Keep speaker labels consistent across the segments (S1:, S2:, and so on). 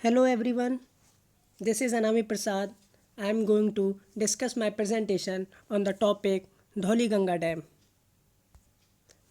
S1: Hello everyone, this is Anami Prasad. I am going to discuss my presentation on the topic Dholi Ganga Dam.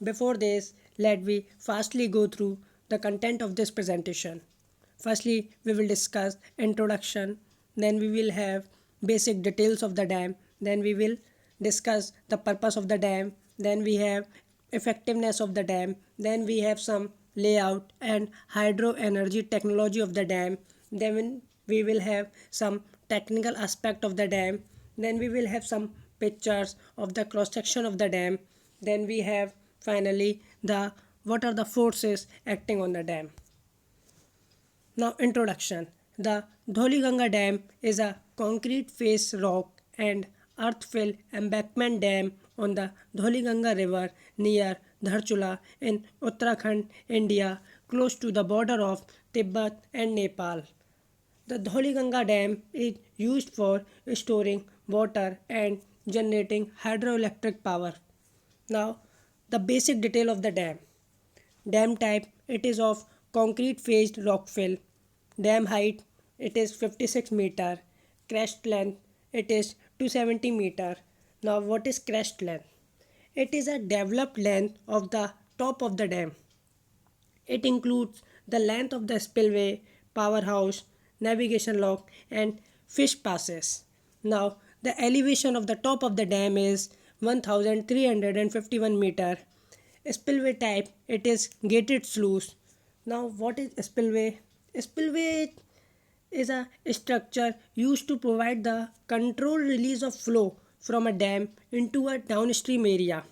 S1: Before this, let me fastly go through the content of this presentation. Firstly, we will discuss introduction, then we will have basic details of the dam, then we will discuss the purpose of the dam, then we have effectiveness of the dam, then we have some layout and hydro energy technology of the dam, then we will have some technical aspect of the dam, then we will have some pictures of the cross section of the dam, then we have finally the what are the forces acting on the dam. Now introduction. The Dholi Ganga Dam is a concrete face rock and earth-filled embankment dam on the Dholi Ganga River near Dharchula in Uttarakhand, India, close to the border of Tibet and Nepal. The Dholi Ganga Dam is used for storing water and generating hydroelectric power. Now, the basic detail of the dam. Dam type, it is of concrete faced rock fill. Dam height, it is 56 meter. Crest length, it is 270 meter. Now what is crest length? It is a developed length of the top of the dam. It includes the length of the spillway, powerhouse, navigation lock and fish passes. Now the elevation of the top of the dam is 1351 meter. Spillway type, it is gated sluice. Now what is spillway? Spillway is a structure used to provide the controlled release of flow from a dam into a downstream area.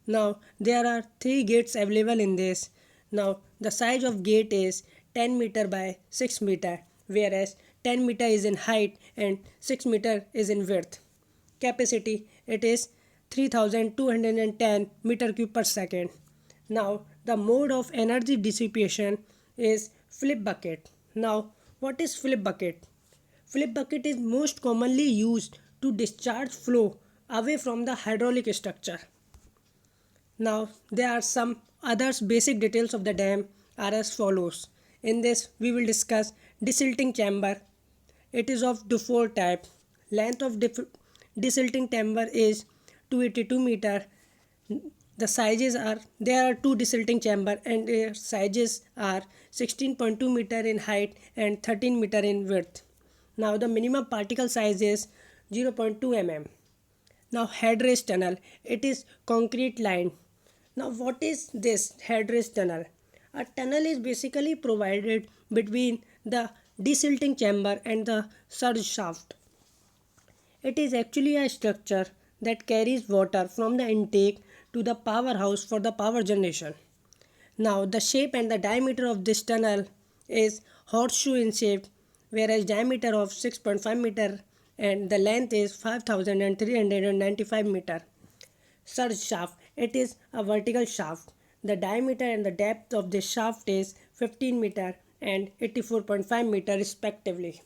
S1: Now there are three gates available in this. Now the size of gate is 10 meter by 6 meter, whereas 10 meter is in height and 6 meter is in width. Capacity, it is 3210 meter cube per second. Now the mode of energy dissipation is flip bucket. Now what is flip bucket? Flip bucket is most commonly used to discharge flow away from the hydraulic structure. Now there are some other basic details of the dam are as follows. In this we will discuss desilting chamber. It is of Dufour type. Length of desilting chamber is 282 meter. The sizes are, there are two desilting chamber and their sizes are 16.2 meter in height and 13 meter in width. Now the minimum particle size is 0.2 mm. Now headrace tunnel, it is concrete line. Now what is this headrace tunnel? A tunnel is basically provided between the desilting chamber and the surge shaft. It is actually a structure that carries water from the intake to the powerhouse for the power generation. Now the shape and the diameter of this tunnel is horseshoe in shape, whereas diameter of 6.5 meter and the length is 5395 meter. Surge shaft, it is a vertical shaft. The diameter and the depth of this shaft is 15 meter and 84.5 meter respectively.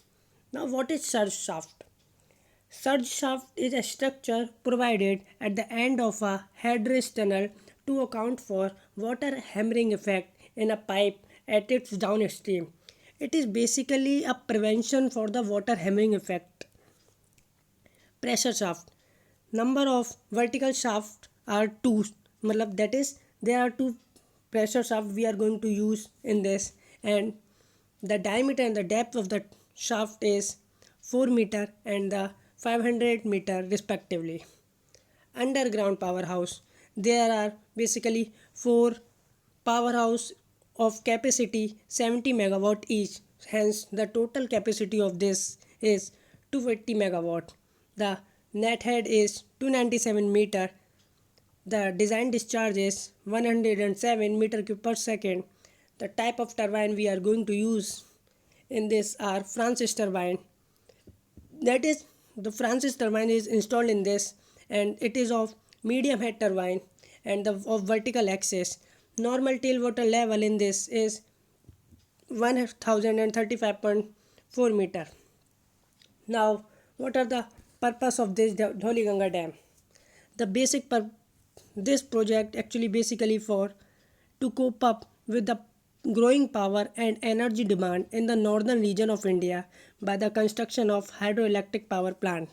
S1: Now what is surge shaft? Surge shaft is a structure provided at the end of a headrace tunnel to account for water hammering effect in a pipe at its downstream. It is basically a prevention for the water hammering effect. Pressure shaft. Number of vertical shafts are two. That is, there are two pressure shafts we are going to use in this, and the diameter and the depth of the shaft is 4 meter and the 500 meter respectively. Underground powerhouse. There are basically four powerhouse of capacity 70 megawatt each. Hence the total capacity of this is 280 megawatt. The net head is 297 meter. The design discharge is 107 meter cube per second. The type of turbine we are going to use in this are Francis turbine. That is, the Francis turbine is installed in this and it is of medium head turbine and of vertical axis. Normal tailwater level in this is 1035.4 meter. Now what are the purpose of this Dholi Ganga Dam? The this project actually basically for to cope up with the growing power and energy demand in the northern region of India by the construction of hydroelectric power plant.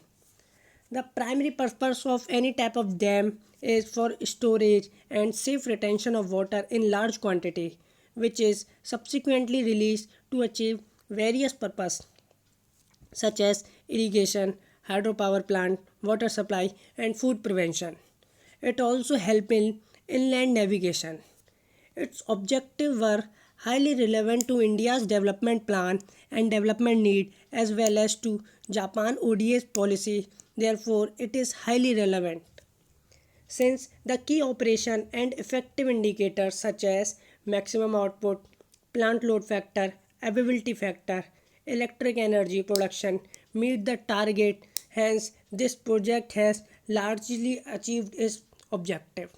S1: The primary purpose of any type of dam is for storage and safe retention of water in large quantity, which is subsequently released to achieve various purposes such as irrigation, hydropower plant, water supply, and food prevention. It also helps in inland navigation. Its objectives were highly relevant to India's development plan and development need as well as to Japan ODA's policy. Therefore, it is highly relevant. Since the key operation and effective indicators such as maximum output, plant load factor, availability factor, electric energy production meet the target, hence this project has largely achieved its objective.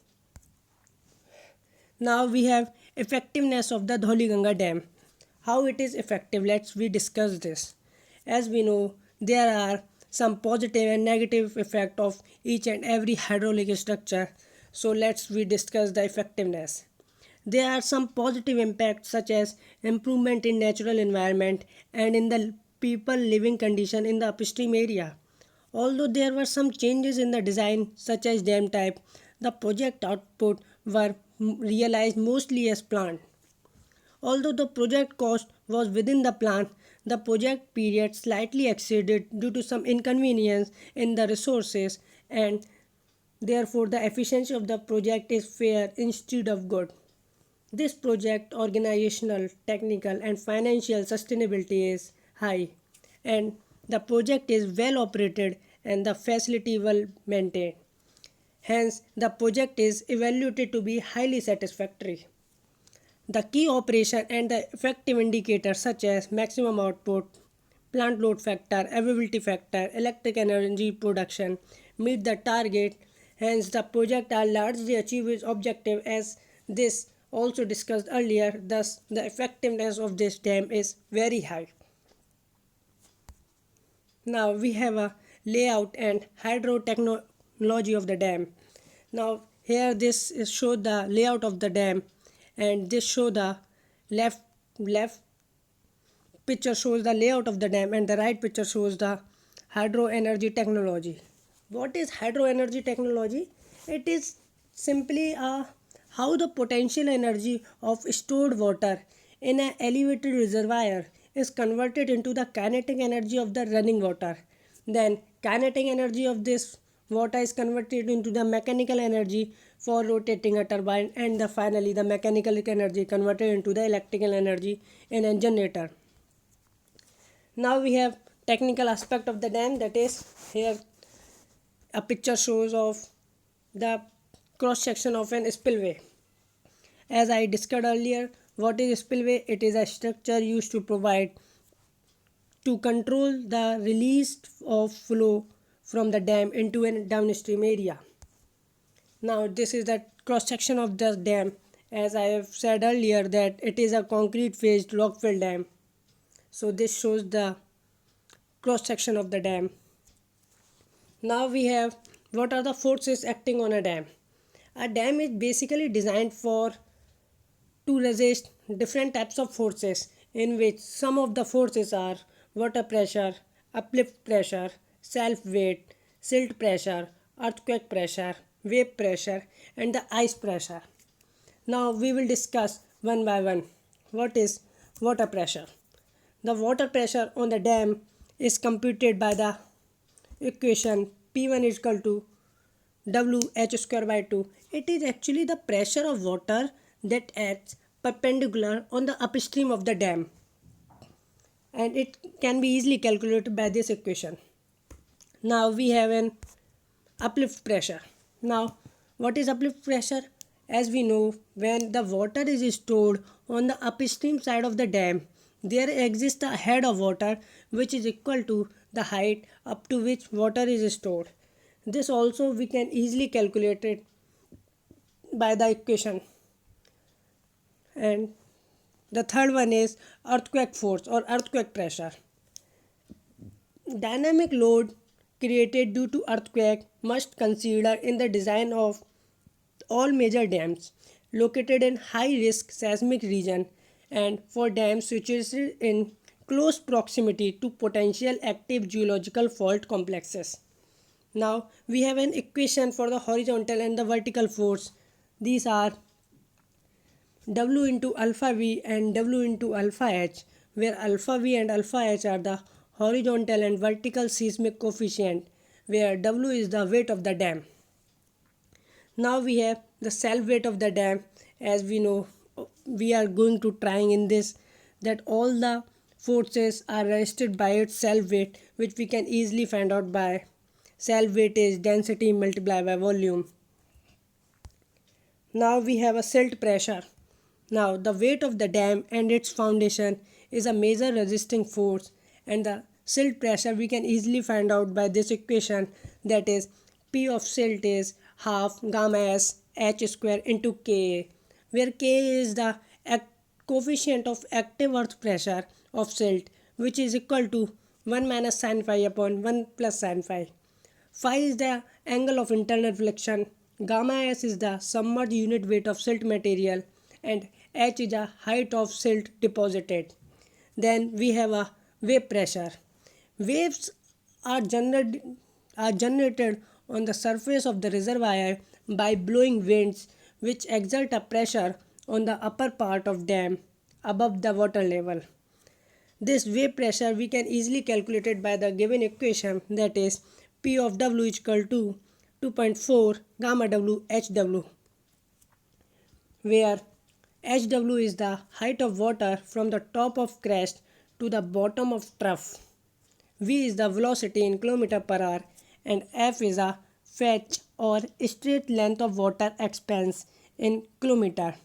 S1: Now we have effectiveness of the Dhauliganga Dam. How it is effective, let's we discuss this. As we know, there are some positive and negative effect of each and every hydraulic structure. So let's we discuss the effectiveness. There are some positive impacts such as improvement in natural environment and in the people living condition in the upstream area. Although there were some changes in the design such as dam type, the project output were realized mostly as planned. Although the project cost was within the plan, the project period slightly exceeded due to some inconvenience in the resources, and therefore the efficiency of the project is fair instead of good. This project organizational, technical and financial sustainability is high, and the project is well operated and the facility well maintained. Hence, the project is evaluated to be highly satisfactory. The key operation and the effective indicators such as maximum output, plant load factor, availability factor, electric energy production meet the target. Hence, the project are largely achieve its objective as this also discussed earlier. Thus, the effectiveness of this dam is very high. Now we have a layout and hydrotechnology of the dam. Now here this is show the layout of the dam, and this show the left picture shows the layout of the dam and the right picture shows the hydro energy technology. What is hydro energy technology? It is simply how the potential energy of stored water in an elevated reservoir is converted into the kinetic energy of the running water. Then kinetic energy of this water is converted into the mechanical energy for rotating a turbine, and finally the mechanical energy converted into the electrical energy in a generator. Now we have technical aspect of the dam, that is here a picture shows of the cross section of an spillway. As I discussed earlier, what is spillway? It is a structure used to provide to control the release of flow from the dam into a downstream area. Now this is the cross section of the dam. As I have said earlier that it is a concrete faced rock filled dam. So this shows the cross section of the dam. Now we have what are the forces acting on a dam. A dam is basically designed to resist different types of forces, in which some of the forces are water pressure, uplift pressure, self weight, silt pressure, earthquake pressure, wave pressure and the ice pressure. Now we will discuss one by one. What is water pressure? The water pressure on the dam is computed by the equation P1 is equal to WH square by 2. It is actually the pressure of water that acts perpendicular on the upstream of the dam, and it can be easily calculated by this equation. Now we have an uplift pressure. Now what is uplift pressure? As we know, when the water is stored on the upstream side of the dam, there exists a head of water which is equal to the height up to which water is stored. This also we can easily calculate it by the equation. And the third one is earthquake force or earthquake pressure. Dynamic load created due to earthquake must consider in the design of all major dams located in high risk seismic region and for dams situated in close proximity to potential active geological fault complexes. Now we have an equation for the horizontal and the vertical force. These are W into alpha V and W into alpha H, where alpha V and alpha H are the horizontal and vertical seismic coefficient, where W is the weight of the dam. Now we have the self weight of the dam. As we know, we are going to trying in this that all the forces are resisted by its self weight, which we can easily find out by self weight is density multiplied by volume. Now we have a silt pressure. Now the weight of the dam and its foundation is a major resisting force, and the silt pressure we can easily find out by this equation, that is P of silt is half gamma s h square into Ka, where Ka is the coefficient of active earth pressure of silt, which is equal to 1 minus sin phi upon 1 plus sin phi. Phi is the angle of internal flexion, gamma s is the submerged unit weight of silt material, and h is the height of silt deposited. Then we have a wave pressure. Waves are generated on the surface of the reservoir by blowing winds which exert a pressure on the upper part of dam above the water level. This wave pressure we can easily calculate it by the given equation, that is P of W is equal to 2.4 gamma W HW, where HW is the height of water from the top of crest to the bottom of trough. V is the velocity in kilometer per hour, and F is a fetch or straight length of water expanse in kilometer.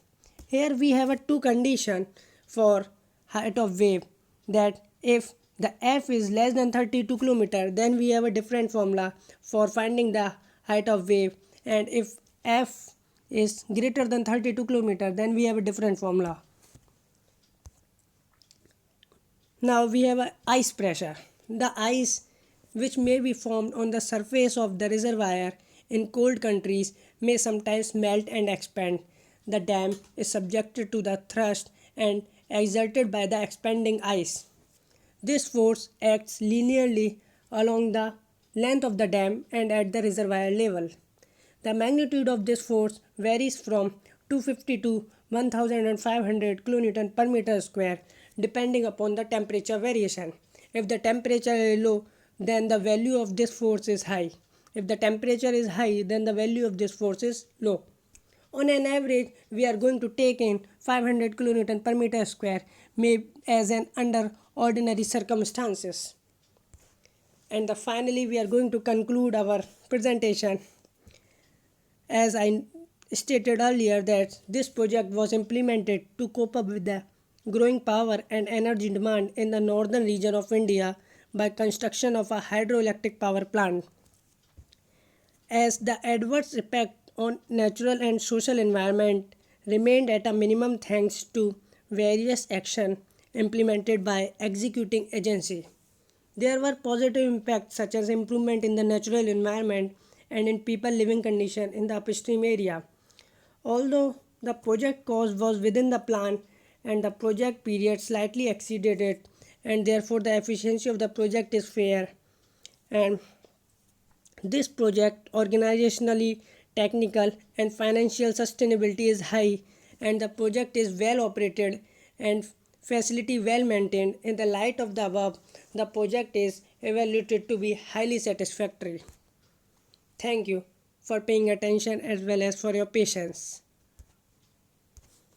S1: Here we have a two condition for height of wave, that if the F is less than 32 km, then we have a different formula for finding the height of wave, and if F is greater than 32 km, then we have a different formula. Now we have a ice pressure. The ice which may be formed on the surface of the reservoir in cold countries may sometimes melt and expand. The dam is subjected to the thrust and exerted by the expanding ice. This force acts linearly along the length of the dam and at the reservoir level. The magnitude of this force varies from 250 to 1500 kN per meter square depending upon the temperature variation. If the temperature is low, then the value of this force is high. If the temperature is high, then the value of this force is low. On an average, we are going to take in 500 kN per meter square as an under ordinary circumstances. And finally, we are going to conclude our presentation. As I stated earlier, that this project was implemented to cope up with the growing power and energy demand in the northern region of India by construction of a hydroelectric power plant. As the adverse effect on natural and social environment remained at a minimum thanks to various action implemented by executing agency. There were positive impacts such as improvement in the natural environment and in people living condition in the upstream area. Although the project cost was within the plan and the project period slightly exceeded it, and therefore the efficiency of the project is fair, and this project organizationally, technical and financial sustainability is high, and the project is well operated and facility well maintained. In the light of the above, the project is evaluated to be highly satisfactory. Thank you for paying attention as well as for your patience.